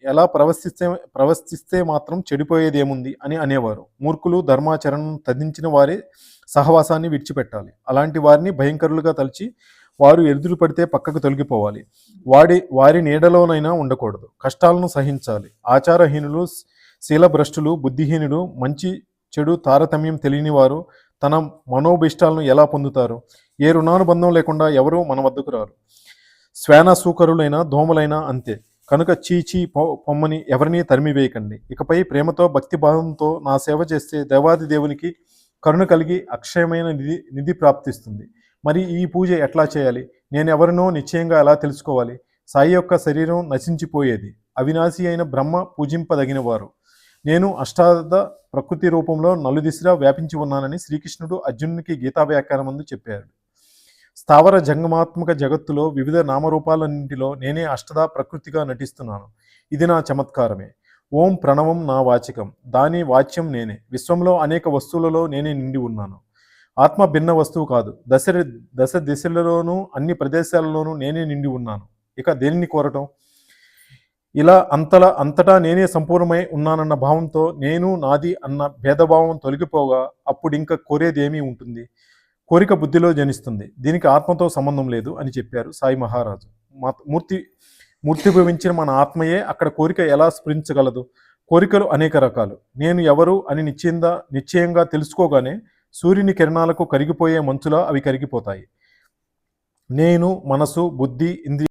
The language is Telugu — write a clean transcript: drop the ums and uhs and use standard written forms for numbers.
ఎలా ప్రవర్తిస్తే మాత్రం చెడిపోయేదేముంది అని అనేవారు. మూర్ఖులు ధర్మాచరణను తదించిన వారే సహవాసాన్ని విడిచిపెట్టాలి. అలాంటి వారిని భయంకరులుగా తలచి వారు ఎదురు పడితే పక్కకు తొలగిపోవాలి. వారి నీడలోనైనా ఉండకూడదు. కష్టాలను సహించాలి. ఆచారహీనులు, శీలభ్రష్టులు, బుద్ధిహీనుడు, మంచి చెడు తారతమ్యం తెలియని వారు తన మనోభిష్టాలను ఎలా పొందుతారు? ఏ రుణానుబంధం లేకుండా ఎవరూ మన వద్దకు రారు. శ్వానసూకరులైన దోమలైనా అంతే. కనుక చీచీ పొమ్మని ఎవరినీ తరిమివేయకండి. ఇకపై ప్రేమతో భక్తిభావంతో నా సేవ చేస్తే దేవాది దేవునికి కరుణ కలిగి అక్షయమైన నిధి ప్రాప్తిస్తుంది. మరి ఈ పూజ ఎట్లా చేయాలి? నేనెవరినో నిశ్చయంగా ఎలా తెలుసుకోవాలి? సాయి యొక్క శరీరం నశించిపోయేది. అవినాశి అయిన బ్రహ్మ పూజింపదగినవారు. నేను అష్టాదశ ప్రకృతి రూపంలో నలుదిశలా వ్యాపించి ఉన్నానని శ్రీకృష్ణుడు అర్జునునికి గీతా వ్యాఖ్యానమందు చెప్పారు. స్థావర జంగమాత్మక జగత్తులో వివిధ నామరూపాలన్నింటిలో నేనే అష్టదా ప్రకృతిగా నటిస్తున్నాను. ఇది నా చమత్కారమే. ఓం ప్రణవం నా వాచకం, దాని వాచ్యం నేనే. విశ్వంలో అనేక వస్తువులలో నేనే నిండి ఉన్నాను. ఆత్మ భిన్న వస్తువు కాదు. దశ దిశలలోనూ అన్ని ప్రదేశాలలోనూ నేనే నిండి ఉన్నాను. ఇక దేనిని కోరటం? ఇలా అంతటా నేనే సంపూర్ణమై ఉన్నానన్న భావంతో నేను నాది అన్న భేదభావం తొలగిపోగా అప్పుడింక కోరేది ఏమీ ఉంటుంది? కోరిక బుద్ధిలో జనిస్తుంది. దీనికి ఆత్మతో సంబంధం లేదు అని చెప్పారు సాయి మహారాజు. మూర్తిభవించిన మన ఆత్మయే అక్కడ కోరిక ఎలా స్ఫురించగలదు? కోరికలు అనేక రకాలు. నేను ఎవరు అని నిశ్చయంగా తెలుసుకోగానే సూర్యుని కిరణాలకు కరిగిపోయే మంచులా అవి కరిగిపోతాయి. నేను, మనసు, బుద్ధి, ఇంద్రియ